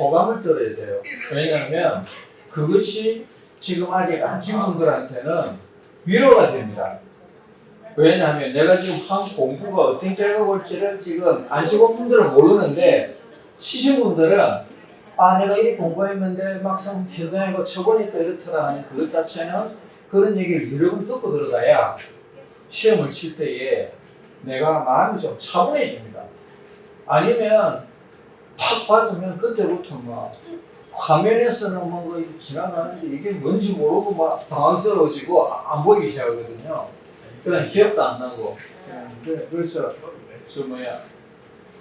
호감을 들어야 돼요. 왜냐하면 그것이 지금 아직 안 친분들한테는 위로가 됩니다. 왜냐하면 내가 지금 한 공부가 어떤 결과가 올지를 지금 안 치신 분들은 모르는데 치신 분들은 아 내가 이렇게 공부했는데 막상 현장에 거 쳐보니까 이렇더라 하는 그것 자체는 그런 얘기를 여러 번 듣고 들어가야 시험을 칠 때에 내가 마음이 좀 차분해집니다. 아니면 탁 받으면 그때부터 막 화면에서는 뭐 지나가는데 이게 뭔지 모르고 막 당황스러워지고 안 보이기 시작하거든요. 그냥 기억도 안 나고. 그래서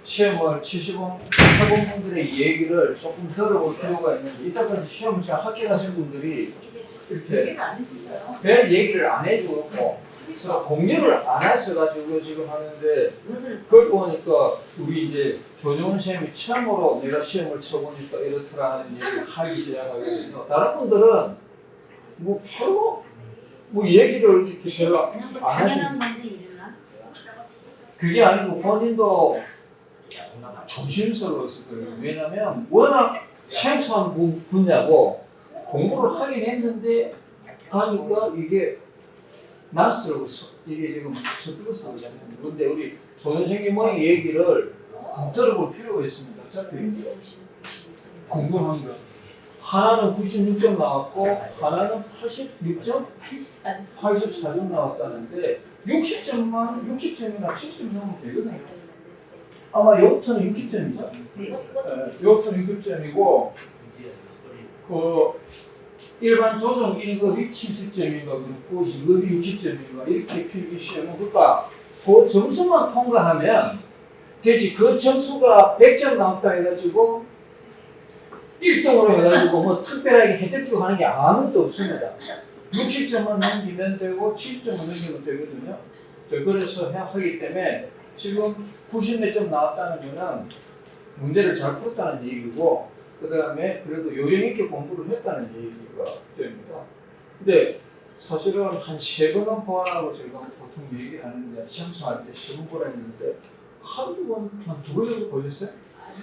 시험을 치시고 해본 분들의 얘기를 조금 들어볼 필요가 있는데 이때까지 시험을 잘 합격하신 분들이 이렇게 별 얘기를 안 해주고 그래서 공유를 안 하셔가지고 지금 하는데 그걸 보니까 우리 이제 조정훈 선생님이 처음으로 내가 시험을 쳐보니까 이렇더라 하는 얘기를 하기 시작하거든요. 다른 분들은 뭐 바로 뭐 얘기를 이렇게 별로 안 하시는 그게 아니고 본인도 조심스러웠을 거예요. 왜냐면 워낙 생소한 분야고 공부를 하긴 했는데 하니까 이게 낯설고 이게 지금 서툴러서 그러잖아요. 그런데 우리 조 선생님의 얘기를 들어볼 필요가 있습니다. 어차피 궁금한 거. 하나는 96점 나왔고 하나는 86점? 84점 나왔다는데 60점이나 70점 넘으면 되거든요. 아마 요거는 60점이죠. 요거는 60점이고 그 일반 조정 1급이 70점인가 그렇고 2급이 60점인가 이렇게 필기 시험은 그러니까 그 점수만 통과하면 되지. 그 점수가 100점 나왔다 해가지고 1등으로 해가지고 뭐 특별하게 혜택 주고 하는 게 아무것도 없습니다. 60점만 넘기면 되고 70점만 넘기면 되거든요. 그래서 하기 때문에 지금 90몇 점 나왔다는 거는 문제를 잘 풀었다는 얘기고 그 다음에 그래도 요령 있게 공부를 했다는 얘기가 됩니다. 근데 사실은 한 3번은 보라고 제가 보통 얘기하는데 시험할 때 시험 보라 했는데 한두 번, 한 두 번 정도 보셨어요?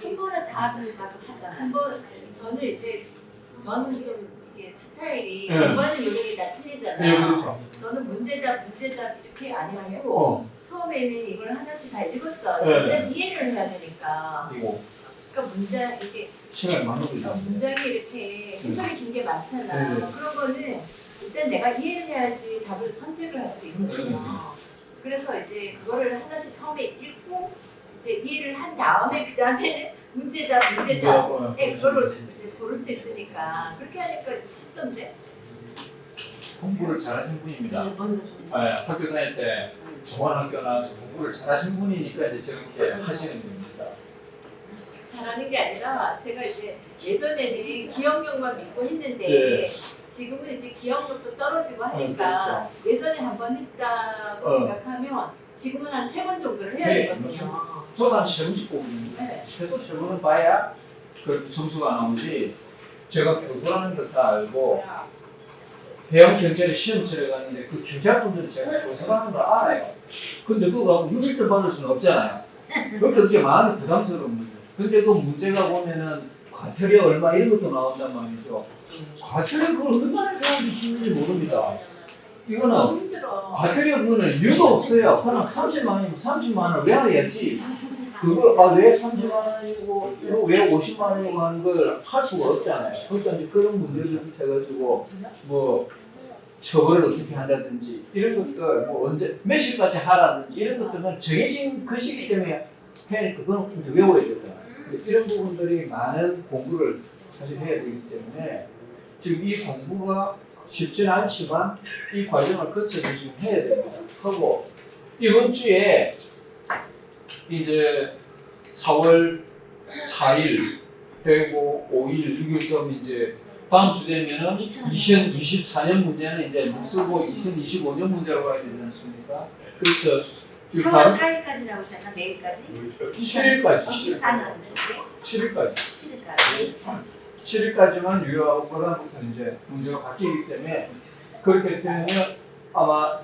한 번에 다들 가서 하잖아요. 한번 저는 좀 이게 스타일이 공부하는 요령이 다 틀리잖아요. 네, 그렇죠. 저는 문제답 이렇게 안 하고 처음에는 이걸 하나씩 다 읽었어요. 일단 이해를 해야 되니까. 그러니까 이게 시간이 많은 거죠. 문장이 이렇게 해석이 긴 게 많잖아요. 그런 거는 일단 내가 이해를 해야지 답을 선택을 할 수 있거든요. 그래서 이제 그거를 하나씩 처음에 읽고 이제 이해를 한 다음에 그 다음에는 문제답 그거를 이제 고를 수 있으니까 그렇게 하니까 쉽던데. 공부를 잘하신 분입니다. 학교 다닐 때 좋은 학교 나와서 공부를 잘하신 분이니까 이제 저렇게 하시는 분입니다. 잘하는 게 아니라 제가 이제 예전에는 기억력만 믿고 했는데 지금은 이제 기억력도 떨어지고 하니까 예전에 한 번 했다고 생각하면 지금은 한 3번 정도를 해야 되거든요. 저도 한 3번씩 보거든요. 최소 3번은 봐야 그 점수가 나오지. 제가 교수라는 걸 다 알고 대형 경찰에 시험 치러 갔는데 그 경찰분들이 제가 교수라는 걸 알아요. 근데 그거 60점 받을 수는 없잖아요. 그렇게 그게 마음이 부담스러운 거죠. 근데 그 문제가 보면은 과태료 얼마 이런 것도 나온단 말이죠. 과태료 그걸 얼마나 사람들이 힘든지 모릅니다. 이거는 과태료 그거는 이유가 없어요. 그냥 30만 원이면 30만 원을 외워야지. 그걸 왜 30만 원이고 이거 왜 50만 원이고 하는 걸 할 수가 없잖아요. 그러니까 이제 그런 문제를 해가지고 뭐 처벌을 어떻게 한다든지 이런 것들 뭐 언제 몇 시까지 하라든지 이런 것들은 정해진 것이기 때문에 해니까 그건 이제 외워야 되잖아요. 이런 부분들이 많은 공부를 사실 해야 되기 때문에 지금 이 공부가 쉽지는 않지만 이 과정을 거쳐서 지금 해야 됩니다. 하고 이번 주에 이제 4월 4일 되고 5일 6일 좀 이제 다음 주 되면은 2024년 문제는 이제 못 쓰고 2025년 문제로 가야 되지 않습니까? 그래서 4월 4일까지 나오잖아, 내일까지? 7일까지. 24년. 7일까지. 7일까지만 유효하고 그다음부터 이제 문제가 바뀌기 때문에 그렇게 되면 아마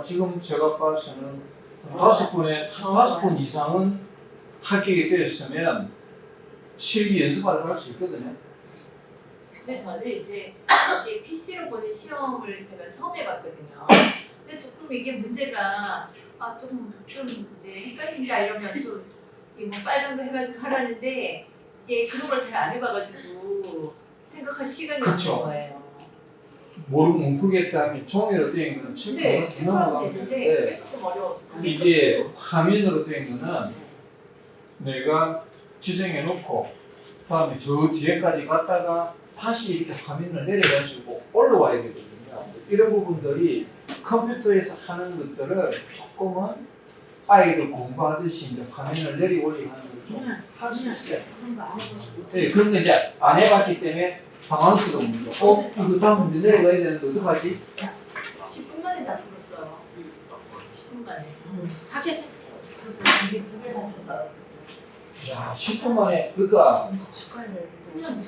지금 제가 봐서는 5분 이상은 합격이 되었으면 실기 연습을 할 수 있거든요. 근데 저는 이제 이게 PC로 보는 시험을 제가 처음 해봤거든요. 근데 조금 이게 문제가 좀 이제 헷갈린다 이러면 좀뭐 빨간 거 해가지고 하라는데 이게 그런 걸 잘 안 해봐가지고 생각할 시간이 그쵸. 없는 거예요. 모르고 못 풀겠다 하면 종이로 된 거는 네, 칠판으로 체크하면 넘어가면 되는데 되는데 그게 조금 어려워. 이게 화면으로 된 거는 내가 지정해 놓고 다음에 저 뒤에까지 갔다가 다시 이렇게 화면을 내려가지고 올라와야 되거든요. 이런 부분들이 컴퓨터에서 하는 것들을 조금은 아이를 공부하듯이 이제 화면을 내리 올리고 하는 걸 좀 할 수 있어요. 그런 거 안 해보시고. 네, 그런 거 이제 안 해봤기 때문에 당황스러운 거죠. 이거 다음 문제 내려가야 되는데 어떡하지? 10분 만에 다 풀었어요. 10분 만에. 하게 이게 두 개나 줬다. 야, 10분 만에 그러니까 축하해. 그냥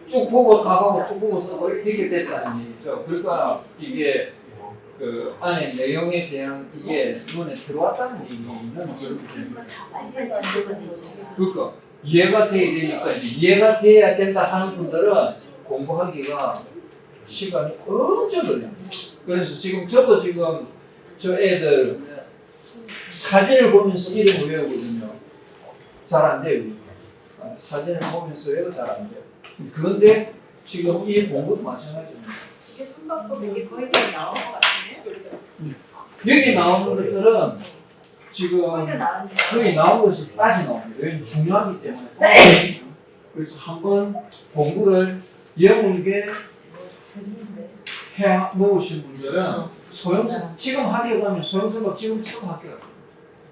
쭉 보고 가보고 쭉 보고 써고 이렇게 됐다는 얘기죠. 그러니까 이게 그 안에 내용에 대한 이게 눈에 들어왔다는 얘기는 그런 그러니까 다 빨리빨리 진도가 되죠. 그러니까 이해가 돼야 되니까 이제 이해가 돼야 된다 하는 분들은 공부하기가 시간이 엄청 걸려요. 그래서 저도 지금 저 애들 사진을 보면서 이름을 외우거든요. 잘 안 돼요. 사진을 보면서 외워 잘 안 돼요. 그런데 지금 이 공부도 마찬가지입니다. 이게 선박법 이게 거의 다 나온 것 같은데? 여기 나오는 것들은 지금 거의 다 나왔네요. 거기 나온 것이 다시 나옵니다. 왜냐면 중요하기 때문에. 그래서 한번 공부를 여물게 해 놓으신 분들은 소형선 지금 하려고 하면 소형선박 지금 처음 할게요.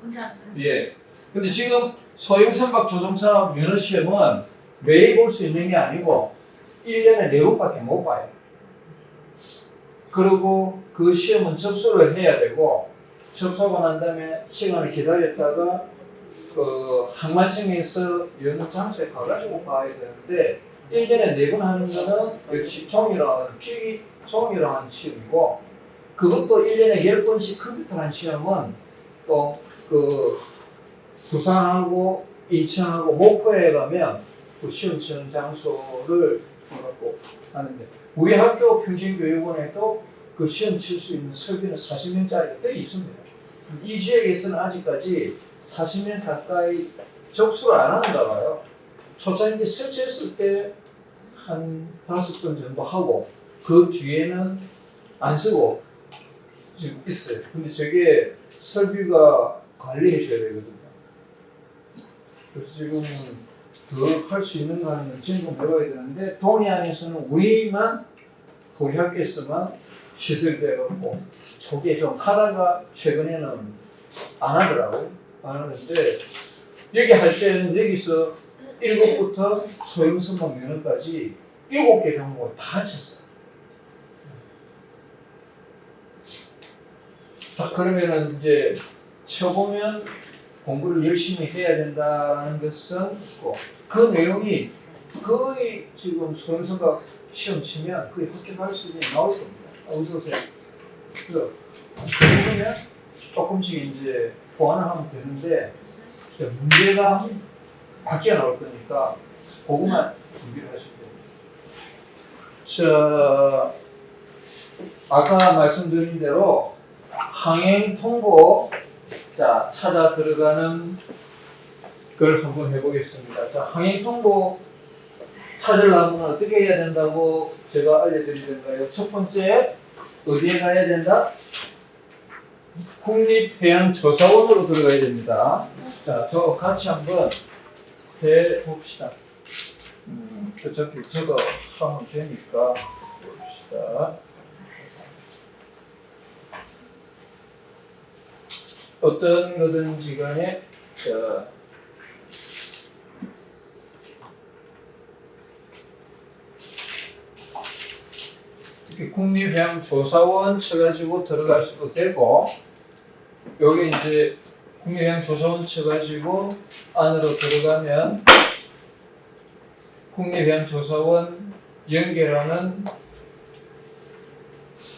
혼자 왔어요? 예. 근데 지금 소형선박 조종사 면허 시험은 매일 볼 수 있는 게 아니고 1년에 4번밖에 못 봐요. 그리고 그 시험은 접수를 해야 되고 접수하고 난 다음에 시간을 기다렸다가 그 항만청에서 여느 장소에 가가지고 봐야 되는데 1년에 4번 하는 거는 역시 종이랑 필기 종이랑 하는 시험이고 그것도 1년에 10번씩 컴퓨터로 하는 시험은 또 그 부산하고 인천하고 목포에 가면 그 시험 치는 장소를 갖고 하는데 우리 학교 평신교육원에도 그 시험 칠 수 있는 설비는 40명짜리가 돼 있습니다. 이 지역에서는 아직까지 40명 가까이 접수를 안 하는가 봐요. 초창기 설치했을 때 한 5번 정도 하고 그 뒤에는 안 쓰고 지금 있어요. 근데 저게 설비가 관리해줘야 되거든요. 그래서 지금 더 할 수 있는 거 하는 전공 배워야 되는데 동해안에서는 우리만 우리 학교에서만 시설이 되어갖고 저게 좀 하다가 최근에는 안 하더라고요. 안 하는데 여기 할 때는 여기서 1급부터 소형선박 면허까지 7개 종목을 다 쳤어요. 자, 그러면은 이제 쳐보면 공부를 열심히 해야 된다는 것은 있고 그 내용이 거의 지금 소형선박 시험 치면 거의 합격할 수 있는 나올 겁니다. 어서 오세요. 그래서 그러면 조금씩 이제 보완을 하면 되는데 문제가 밖에 나올 거니까 그것만 준비를 하시면 됩니다. 자, 아까 말씀드린 대로 항행 통보 자 찾아 들어가는 걸 한번 해보겠습니다. 자, 항행 통보 찾으려면 어떻게 해야 된다고 제가 알려드리던가요? 첫 번째 어디에 가야 된다? 국립해양조사원으로 들어가야 됩니다. 자, 저 같이 한번 해봅시다. 어차피 저도 하면 되니까 봅시다. 어떤 거든지 간에 자, 이렇게 국립해양조사원 쳐가지고 들어갈 수도 되고 여기 이제 국립해양조사원 쳐가지고 안으로 들어가면 국립해양조사원 연계라는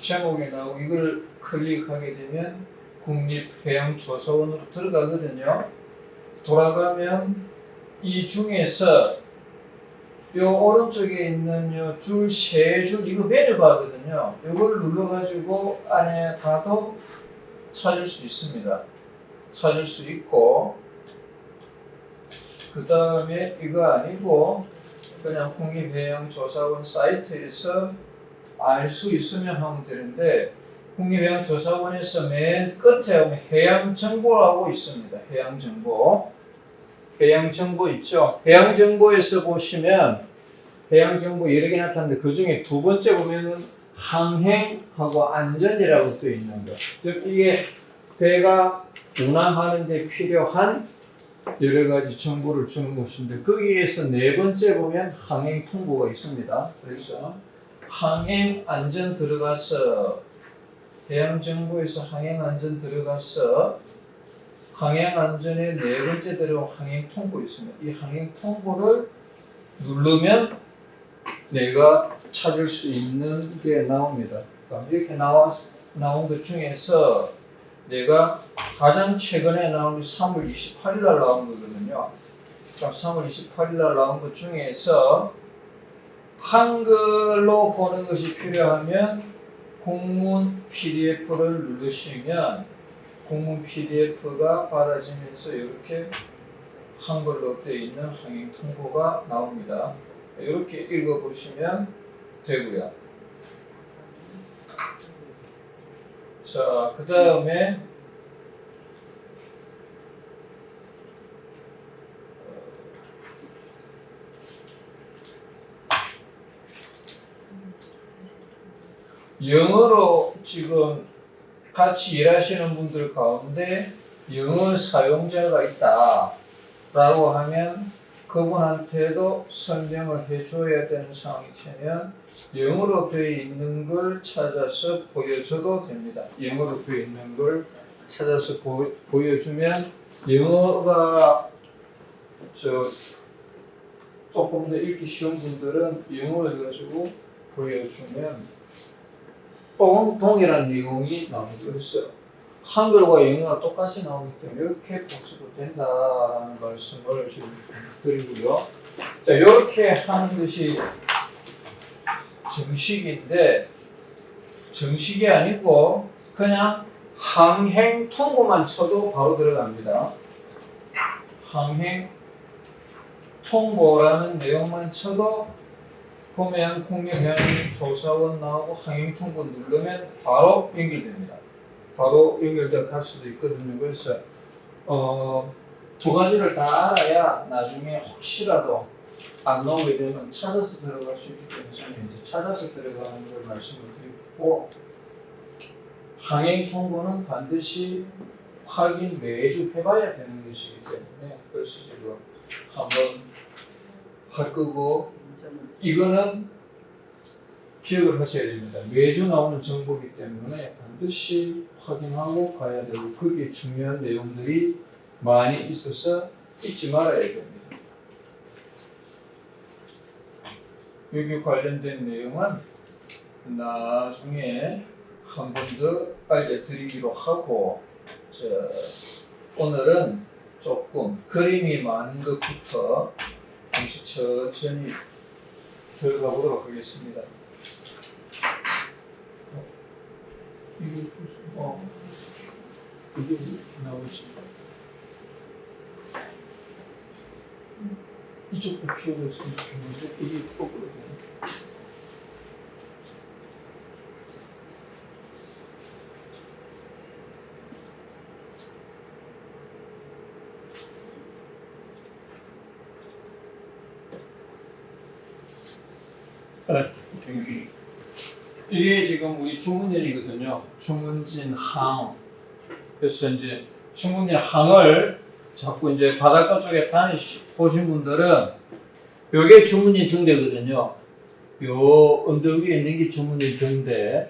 제목이 나오고 이걸 클릭하게 되면 국립해양조사원으로 들어가거든요. 돌아가면 이 중에서 요 오른쪽에 있는 요 줄 세 줄 이거 메뉴바거든요. 이걸 눌러가지고 안에 가도 찾을 수 있습니다. 찾을 수 있고 그 다음에 이거 아니고 그냥 국립해양조사원 사이트에서 알 수 있으면 하면 되는데 국립해양조사원에서 맨 끝에 보면 해양정보라고 있습니다. 해양정보. 해양정보 있죠. 해양정보에서 보시면 해양정보 여러 개 나타나는데 그 중에 두 번째 보면은 항행하고 안전이라고 또 있는 거. 즉 이게 배가 운항하는 데 필요한 여러 가지 정보를 주는 것인데 거기에서 네 번째 보면 항행 통보가 있습니다. 그래서 항행 안전 들어가서 해양정보에서 항행 안전 들어가서 항행 안전의 네 번째 들어온 항행 통보 있습니다. 이 항행 통보를 누르면 내가 찾을 수 있는 게 나옵니다. 이렇게 나온 것 중에서 내가 가장 최근에 나온 게 3월 28일 날 나온 거거든요. 그럼 3월 28일 날 나온 것 중에서 한글로 보는 것이 필요하면 공문 PDF를 누르시면 공문 PDF가 받아지면서 이렇게 한글로 되어 있는 항행 통보가 나옵니다. 이렇게 읽어보시면 되고요. 자, 그 다음에 영어로 지금 같이 일하시는 분들 가운데 영어 사용자가 있다라고 하면 그분한테도 설명을 해줘야 되는 상황이 되면 영어로 되어 있는 걸 찾아서 보여줘도 됩니다. 영어로 되어 있는 걸 찾아서 보여주면 영어가 조금 더 읽기 쉬운 분들은 영어를 해가지고 보여주면 동일한 내용이 나오고 있어요. 한글과 영어가 똑같이 나오기 때문에 이렇게 복수도 된다라는 말씀을 지금 드리고요. 자, 이렇게 하는 것이 정식인데 정식이 아니고 그냥 항행 통보만 쳐도 바로 들어갑니다. 항행 통보라는 내용만 쳐도 보면 국립해양조사원 나오고 항행 통보 누르면 바로 연결됩니다. 바로 연결돼 갈 수도 있거든요. 그래서 두 가지를 다 알아야 나중에 혹시라도 안 나오게 되면 찾아서 들어갈 수 있기 때문에 저는 이제 찾아서 들어가는 걸 말씀을 드리고 항행 통보는 반드시 확인 매주 해봐야 되는 것이기 때문에 그래서 지금 한번 바꾸고 이거는 기억을 하셔야 됩니다. 매주 나오는 정보이기 때문에 반드시 확인하고 가야 되고 그게 중요한 내용들이 많이 있어서 잊지 말아야 됩니다. 여기 관련된 내용은 나중에 한 번 더 알려드리기로 하고 오늘은 조금 그림이 많은 것부터 잠시 천천히 들어가 보도록 하겠습니다. 이게 나오지. 이쪽도 피워졌으면 좋겠는데 이게 거꾸로 되네. 이게 지금 우리 주문진이거든요. 주문진 항. 그래서 이제 주문진 항을 자꾸 이제 바닷가 쪽에 보신 분들은 요게 주문진 등대거든요. 요 언덕 위에 있는 게 주문진 등대.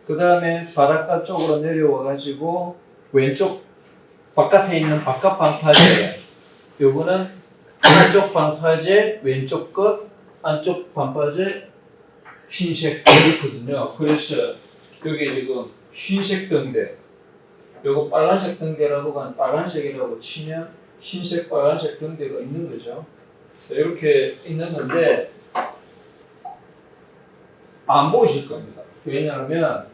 그 다음에 바닷가 쪽으로 내려와 가지고 왼쪽 바깥에 있는 바깥 방파제. 요거는 안쪽 방파제 왼쪽 끝, 안쪽 방파제 흰색 이렇거든요. 그래서 여기 지금 흰색 등대, 요거 빨간색 등대라고 하는 빨간색이라고 치면 흰색, 빨간색 등대가 있는 거죠. 이렇게 있는 건데 안 보이실 겁니다. 왜냐하면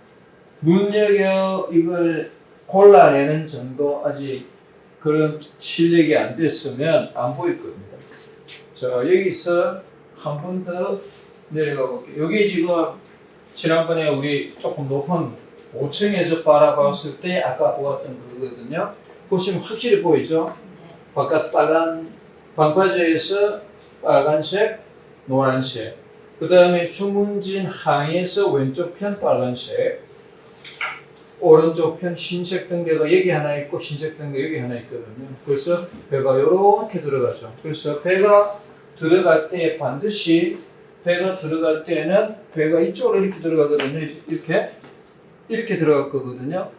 눈여겨 이걸 골라내는 정도 아직 그런 실력이 안 됐으면 안 보일 겁니다. 자, 여기서 한 번 더 내려가 볼게요. 여기 지금 지난번에 우리 조금 높은 5층에서 바라봤을 때 아까 보았던 그거거든요. 보시면 확실히 보이죠? 바깥 빨간 방파제에서 빨간색, 노란색. 그 다음에 주문진 항에서 왼쪽 편 빨간색, 오른쪽 편 흰색 등대가 여기 하나 있고 흰색 등대 여기 하나 있거든요. 그래서 배가 이렇게 들어가죠. 그래서 배가 들어갈 때 반드시 배가 들어갈 때는 배가 이쪽으로 이렇게 들어가거든요. 이렇게 들어갈 거거든요.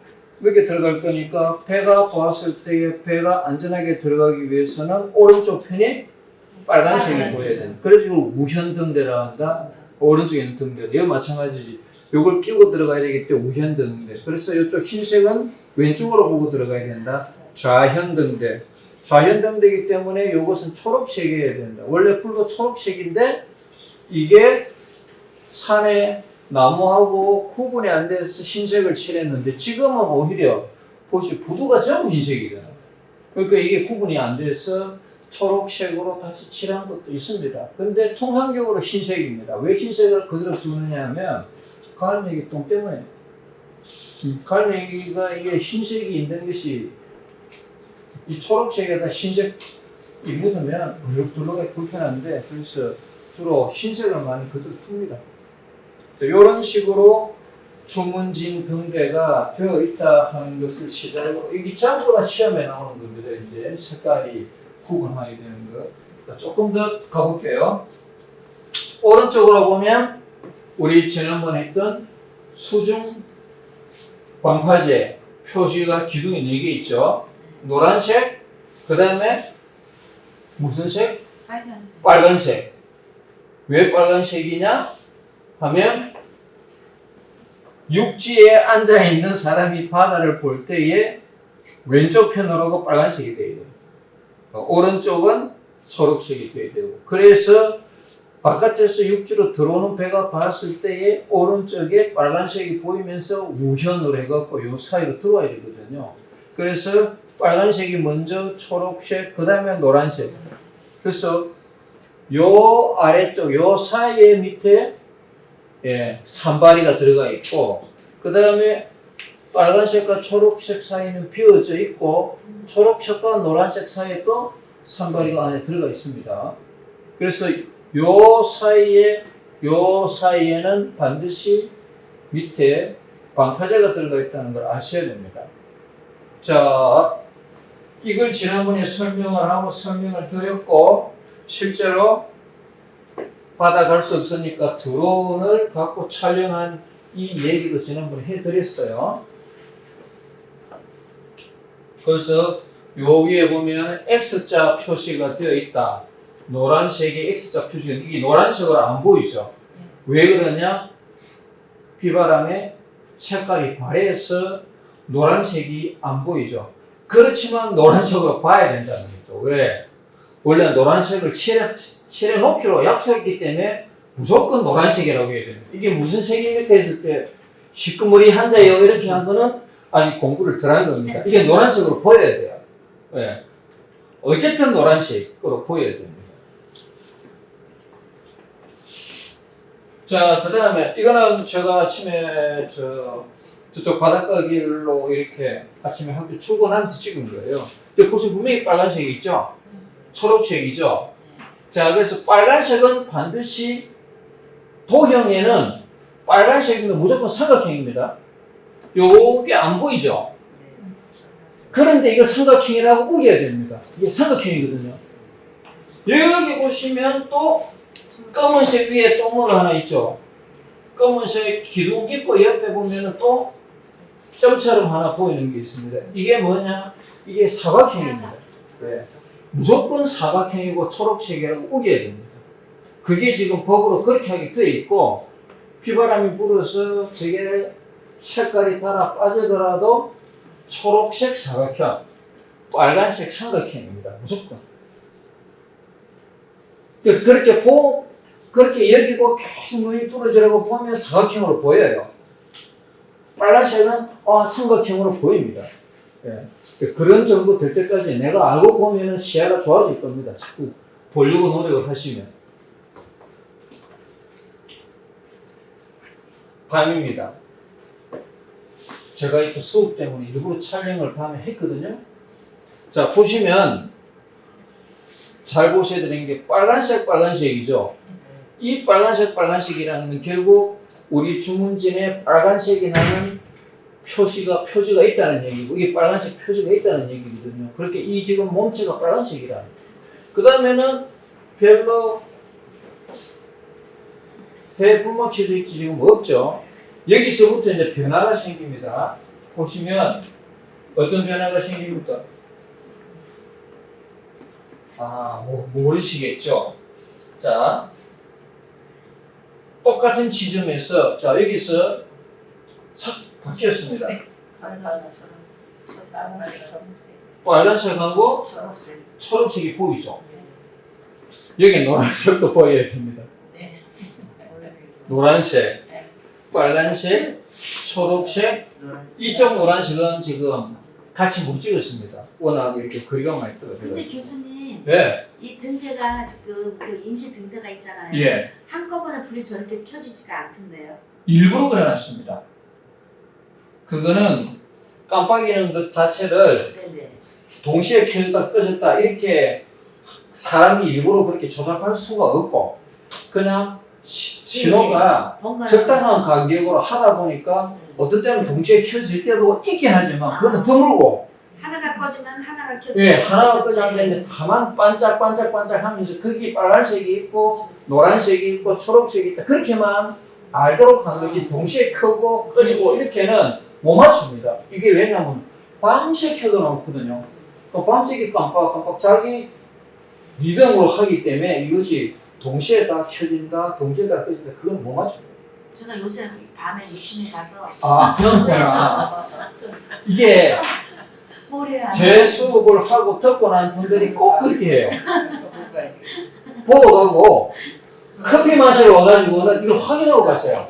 이렇게 들어갈 거니까 배가 보았을 때 배가 안전하게 들어가기 위해서는 오른쪽 편이 빨간색이 보여야 돼요. 그래서 이걸 우현등대라 한다. 오른쪽에는 등대. 이거 마찬가지지. 요걸 끼고 들어가야 되기 때문에 우현등대. 그래서 이쪽 흰색은 왼쪽으로 보고 들어가야 된다. 좌현등대. 좌현등대이기 때문에 이것은 초록색이어야 된다. 원래 풀도 초록색인데 이게 산에 나무하고 구분이 안 돼서 흰색을 칠했는데 지금은 오히려 보시 부두가 전부 흰색이잖아요. 그러니까 이게 구분이 안 돼서 초록색으로 다시 칠한 것도 있습니다. 근데 통상적으로 흰색입니다. 왜 흰색을 그대로 두느냐 하면 갈매기 똥 때문에. 갈매기가 이게 흰색이 있는 것이 이 초록색에다 흰색이 묻으면 얼룩덜룩하게 불편한데 그래서 주로 흰색을 많이 그대로 둡니다. 이런 식으로 주문진 등대가 되어 있다 하는 것을 시작으로 이게 전부 다 시험에 나오는 겁니다. 이제 색깔이 구분하게 되는 것. 조금 더 가볼게요. 오른쪽으로 보면 우리 지난번에 했던 수중 방파제 표시가 기둥이 4개 있죠. 노란색, 그 다음에 무슨 색? 빨간색. 빨간색. 왜 빨간색이냐 하면 육지에 앉아 있는 사람이 바다를 볼 때에 왼쪽 편으로가 빨간색이 되어야 돼요. 오른쪽은 초록색이 되어야 되고. 그래서 바깥에서 육지로 들어오는 배가 봤을 때에 오른쪽에 빨간색이 보이면서 우현으로 해갖고 요 사이로 들어와야 되거든요. 그래서 빨간색이 먼저 초록색, 그 다음에 노란색. 그래서 요 아래쪽, 요 사이에 밑에 산바리가 들어가 있고, 그 다음에 빨간색과 초록색 사이는 비어져 있고, 초록색과 노란색 사이에 또 산바리가 안에 들어가 있습니다. 그래서 요 사이에는 반드시 밑에 방파제가 들어가 있다는 걸 아셔야 됩니다. 자, 이걸 지난번에 설명을 드렸고, 실제로 바다 갈 수 없으니까 드론을 갖고 촬영한 이 얘기도 지난번에 해드렸어요. 그래서 요 위에 보면 X자 표시가 되어 있다. 노란색이 X자 표시가, 이게 노란색으로 안 보이죠? 왜 그러냐? 비바람에 색깔이 발해서 노란색이 안 보이죠. 그렇지만 노란색으로 봐야 된다는 거죠. 왜? 원래 노란색을 칠해놓기로 약속했기 때문에 무조건 노란색이라고 해야 됩니다. 이게 무슨 색입니까 했을 때 시커머리한데요 이렇게 한 거는 아직 공부를 덜 한 겁니다. 이게 노란색으로 보여야 돼요. 왜? 어쨌든 노란색으로 보여야 됩니다. 자, 그 다음에 이거는 제가 아침에 저쪽 바닷가 길로 이렇게 아침에 학교 출근하면서 찍은 거예요. 근데 보시면 분명히 빨간색이 있죠? 초록색이죠? 자, 그래서 빨간색은 반드시 도형에는 빨간색이면 무조건 삼각형입니다. 요게 안 보이죠? 그런데 이걸 삼각형이라고 우겨야 됩니다. 이게 삼각형이거든요. 여기 보시면 또 검은색 위에 동물 하나 있죠? 검은색 기둥 있고 옆에 보면 또 점처럼 하나 보이는 게 있습니다. 이게 뭐냐? 이게 사각형입니다. 네. 무조건 사각형이고 초록색이라고 우겨야 됩니다. 그게 지금 법으로 그렇게 하게 되어 있고 비바람이 불어서 저게 색깔이 따라 빠지더라도 초록색 사각형, 빨간색 삼각형입니다. 무조건. 그래서 그렇게 그렇게 여기고 계속 눈이 뚫어지라고 보면 사각형으로 보여요. 빨간색은 삼각형으로 보입니다. 예. 그런 정도 될 때까지 내가 알고 보면 시야가 좋아질 겁니다. 자꾸 보려고 노력을 하시면. 밤입니다. 제가 이렇게 수업 때문에 일부러 촬영을 밤에 했거든요. 자, 보시면 잘 보셔야 되는 게 빨간색이죠. 이 빨간색이라는 건 결국 우리 주문진에 빨간색이 나는 표지가 있다는 얘기고, 이게 빨간색 표지가 있다는 얘기거든요. 그렇게 이 지금 몸체가 빨간색이라. 그 다음에는 별로 배 불만 켜져 있지 지금 없죠. 여기서부터 이제 변화가 생깁니다. 보시면 어떤 변화가 생깁니까? 모르시겠죠? 자, 똑같은 지점에서, 자, 여기서 싹 바뀌었습니다. 빨간색하고 초록색이 보이죠? 여기 노란색도 보여야 됩니다. 노란색, 빨간색, 초록색, 이쪽 노란색은 지금 같이 못 찍었습니다. 워낙 이렇게 거리가 많이 떨어져요. 근데 교수님, 네. 이 등대가 지금 그 임시 등대가 있잖아요. 예. 한꺼번에 불이 저렇게 켜지지가 않던데요. 일부러 그려놨습니다. 그거는 깜빡이는 것 자체를 네네. 동시에 켜졌다 꺼졌다 이렇게 사람이 일부러 그렇게 조작할 수가 없고, 그냥 신호가 적당한 간격으로 하다 보니까 어떤 때는 동시에 켜질 때도 있긴 하지만 그거는 드물고, 하나가 꺼지면 하나가 켜지고. 예, 하나가 꺼졌는데 다만 반짝반짝 하면서 거기 빨간색이 있고 노란색이 있고 초록색이 있다 그렇게만 알도록 한 거지, 동시에 켜고 꺼지고 이렇게는 못 맞춥니다. 이게 왜냐면 밤새 켜도 놓거든요. 밤새기 깜빡 자기 리듬으로 하기 때문에 이것이 동시에 다 켜진다, 동시에 다 꺼진다, 그건 못 맞춥니다. 제가 요새 밤에 유심히 가서 그렇구나. 이게 제 수업을 하고 듣고 난 분들이 꼭 그렇게 해요. 보고 가고 커피 마시러 와가지고는 이걸 확인하고 갔어요.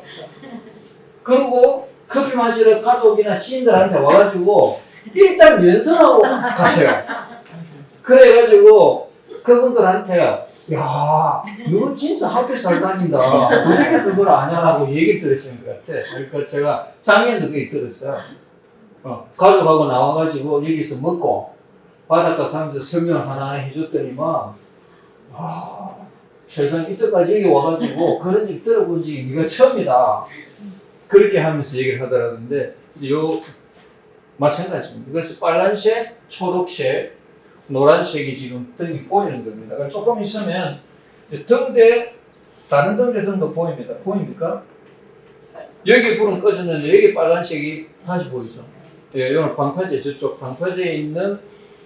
그리고 커피 마시러 가족이나 지인들한테 와가지고 일장 연설하고 가세요. 그래가지고 그분들한테 야, 너 진짜 학교 잘 다닌다. 어떻게 그걸 아냐라고 얘기 들으시는 것 같아. 그러니까 제가 작년도 그게 들었어요. 가족하고 나와가지고 여기서 먹고 바닷가 가면서 설명 하나 해줬더니만 세상 이때까지 여기 와가지고 그런 얘기 들어본 적이 네가 처음이다. 그렇게 하면서 얘기를 하더라는데 요 마찬가지입니다. 그래서 빨간색, 초록색, 노란색이 지금 등이 보이는 겁니다. 그래서 조금 있으면 등대, 다른 등도 보입니다. 보입니까? 여기 불은 꺼졌는데 여기 빨간색이 다시 보이죠. 예, 이건 방파제, 저쪽 방파제에 있는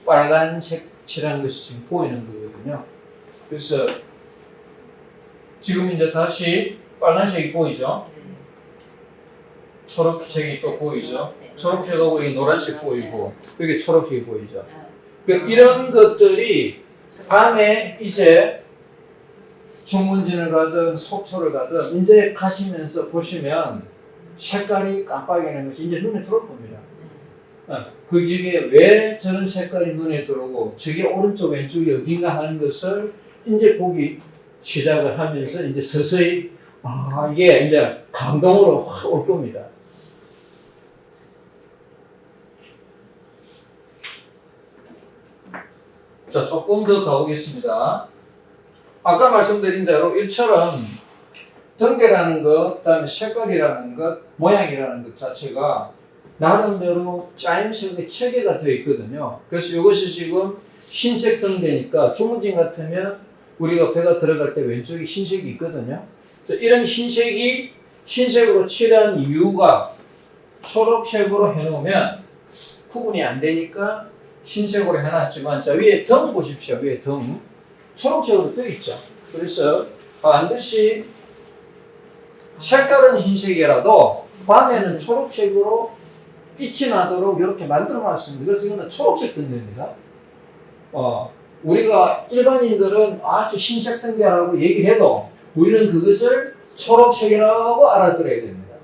빨간색 칠한 것이 지금 보이는 거거든요. 그래서 지금 이제 다시 빨간색이 보이죠. 초록색이 또 보이죠. 초록색하고 이 노란색 보이고 여기 초록색이 보이죠. 이런 것들이 밤에 이제 중문진을 가든 속초를 가든 이제 가시면서 보시면 색깔이 깜빡이는 것이 이제 눈에 들어올 겁니다. 그 집에 왜 저런 색깔이 눈에 들어오고 저게 오른쪽 왼쪽이 어딘가 하는 것을 이제 보기 시작을 하면서 이제 서서히 이게 이제 감동으로 확 올 겁니다. 자, 조금 더 가보겠습니다. 아까 말씀드린 대로 일처럼 등대라는 것, 그다음에 색깔이라는 것, 모양이라는 것 자체가 나름대로 짜임새의 체계가 되어 있거든요. 그래서 이것이 지금 흰색 등대니까 주문진 같으면 우리가 배가 들어갈 때 왼쪽에 흰색이 있거든요. 이런 흰색이 흰색으로 칠한 이유가 초록색으로 해놓으면 구분이 안 되니까 흰색으로 해놨지만, 자, 위에 등 보십시오. 위에 등. 초록색으로 떠 있죠. 그래서 반드시 색깔은 흰색이라도 밤에는 초록색으로 빛이 나도록 이렇게 만들어 놨습니다. 그래서 이거는 초록색 등대입니다. 우리가 일반인들은 저 흰색 등대라고 얘기를 해도 우리는 그것을 초록색이라고 알아들어야 됩니다.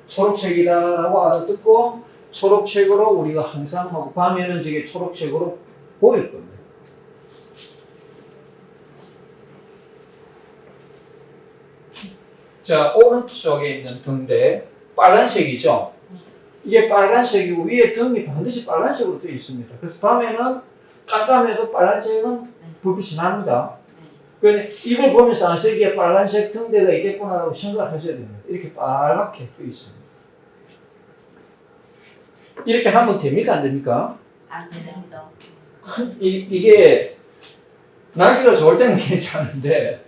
초록색이다라고 알아듣고 초록색으로 우리가 항상 하고 밤에는 저게 초록색으로 보일 겁니다. 자, 오른쪽에 있는 등대 빨간색이죠. 이게 빨간색이고 위에 등이 반드시 빨간색으로 되어 있습니다. 그래서 밤에는 깜깜해도 빨간색은 불빛이 납니다. 그런데 이걸 보면서 저기에 빨간색 등대가 있겠구나라고 생각하셔야 됩니다. 이렇게 빨갛게 되어 있습니다. 이렇게 하면 됩니까? 안 됩니까? 안 됩니다. 이게 날씨가 좋을 때는 괜찮은데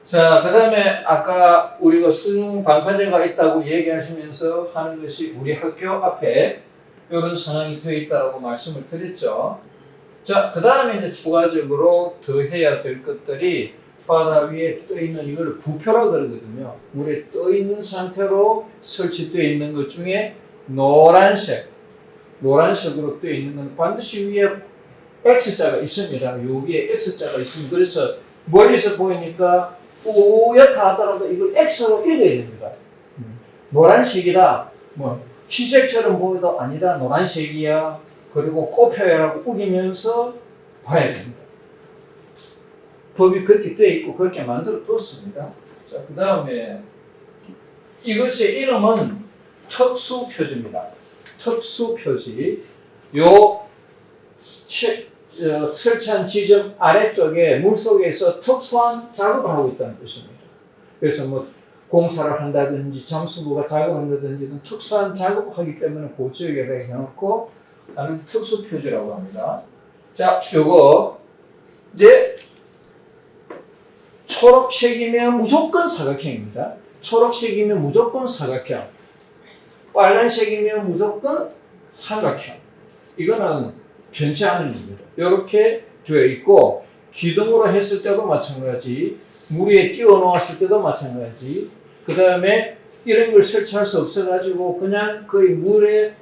자, 그 다음에 아까 우리가 수중 방파제가 있다고 얘기하시면서 하는 것이 우리 학교 앞에 이런 상황이 되어 있다고 말씀을 드렸죠. 자, 그 다음에 이제 추가적으로 더 해야 될 것들이 바다 위에 떠 있는 이걸 부표라 그러거든요. 물에 떠 있는 상태로 설치되어 있는 것 중에 노란색으로 떠 있는 건 반드시 위에 X자가 있습니다. 여기에 X자가 있습니다. 그래서 멀리서 보이니까 뿌옇다 하더라도 이걸 X로 읽어야 됩니다. 노란색이라 뭐 희색처럼 보여도 아니다. 노란색이야. 그리고 꽃표야라고 우기면서 봐야 됩니다. 법이 그렇게 되어 있고 그렇게 만들어 뒀습니다. 자, 그 다음에 이것의 이름은 특수표지입니다. 특수표지. 요 설치한 지점 아래쪽에 물속에서 특수한 작업을 하고 있다는 뜻입니다. 그래서 뭐 공사를 한다든지 잠수부가 작업을 한다든지 특수한 작업을 하기 때문에 그 지역에다 해놓고 나는 특수표지라고 합니다. 자, 요거 이제 초록색이면 무조건 사각형입니다. 초록색이면 무조건 사각형. 빨간색이면 무조건 삼각형. 이거는 변치 않은 겁니다. 이렇게 되어 있고 기둥으로 했을 때도 마찬가지, 물 위에 띄워 놓았을 때도 마찬가지. 그 다음에 이런 걸 설치할 수 없어가지고 그냥 거의 물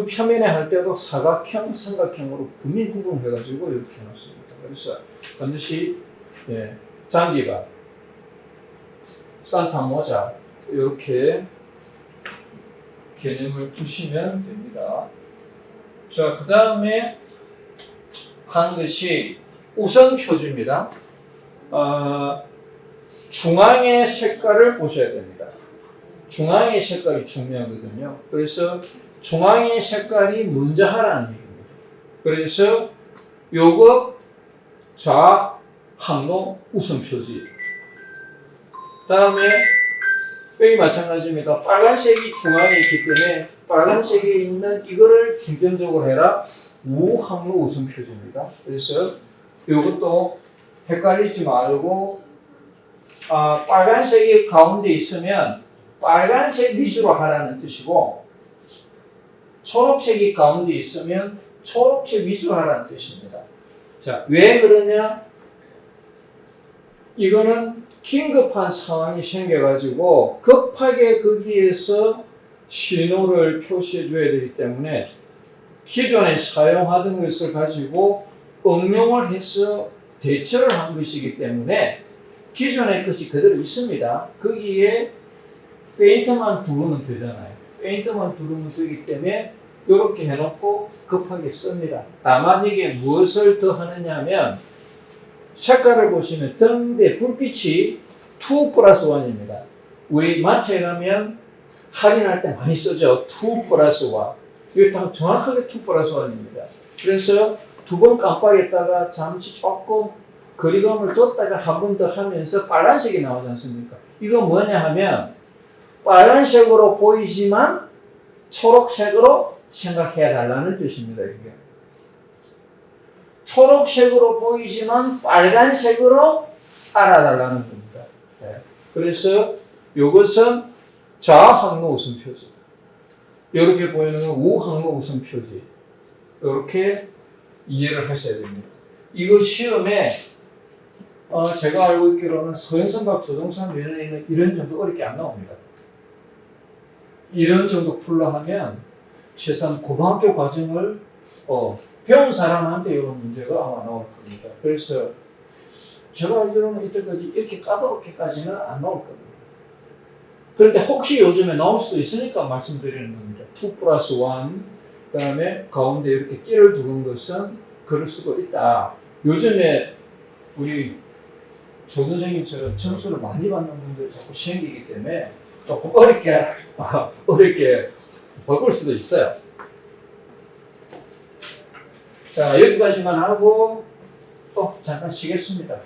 표면에 할 때도 사각형, 삼각형으로 분명 구분해가지고 이렇게 해놨습니다. 그래서 반드시 장기바, 산타 모자 이렇게 개념을 두시면 됩니다. 자, 그 다음에 한 것이 우선표지입니다. 중앙의 색깔을 보셔야 됩니다. 중앙의 색깔이 중요하거든요. 그래서 중앙의 색깔이 먼저 하라는 얘기입니다. 그래서 요거 좌항로 우선표지. 다음에 여기 마찬가지입니다. 빨간색이 중앙에 있기 때문에 빨간색에 있는 이거를 중점적으로 해라. 우항로 우선표지입니다. 그래서 이것도 헷갈리지 말고 빨간색이 가운데 있으면 빨간색 위주로 하라는 뜻이고 초록색이 가운데 있으면 초록색 위주로 하라는 뜻입니다. 자, 왜 그러냐? 이거는 긴급한 상황이 생겨가지고 급하게 거기에서 신호를 표시해 줘야 되기 때문에 기존에 사용하던 것을 가지고 응용을 해서 대처를 한 것이기 때문에 기존의 것이 그대로 있습니다. 거기에 페인트만 두르면 되잖아요. 페인트만 두르면 되기 때문에 이렇게 해놓고 급하게 씁니다. 다만 이게 무엇을 더 하느냐 하면 색깔을 보시면 등대 불빛이 2+1입니다. 우리 마트에 가면 할인할 때 많이 쓰죠. 2+1. 이게 정확하게 2+1입니다. 그래서 두 번 깜빡했다가 잠시 조금 거리감을 뒀다가 한 번 더 하면서 빨간색이 나오지 않습니까? 이거 뭐냐 하면 빨간색으로 보이지만 초록색으로 생각해야 달라는 뜻입니다. 이게. 초록색으로 보이지만 빨간색으로 알아달라는 겁니다. 네. 그래서 이것은 좌항로 우선표지. 이렇게 보이는 건 우항로 우선표지. 이렇게 이해를 하셔야 됩니다. 이거 시험에 제가 알고 있기로는 서현선박 조종사 면허에는 이런 정도 어렵게 안 나옵니다. 이런 정도 풀로 하면 최소한 고등학교 과정을 배운 사람한테 이런 문제가 아마 나올 겁니다. 그래서 제가 알기로는 이때까지 이렇게 까다롭게까지는 안 나올 겁니다. 그런데 혹시 요즘에 나올 수도 있으니까 말씀드리는 겁니다. 2 플러스 1, 그 다음에 가운데 이렇게 띠를 두는 것은 그럴 수도 있다. 요즘에 우리 조 선생님처럼 점수를 많이 받는 분들이 자꾸 생기기 때문에 조금 어렵게 바꿀 수도 있어요. 자, 여기까지만 하고 또 잠깐 쉬겠습니다.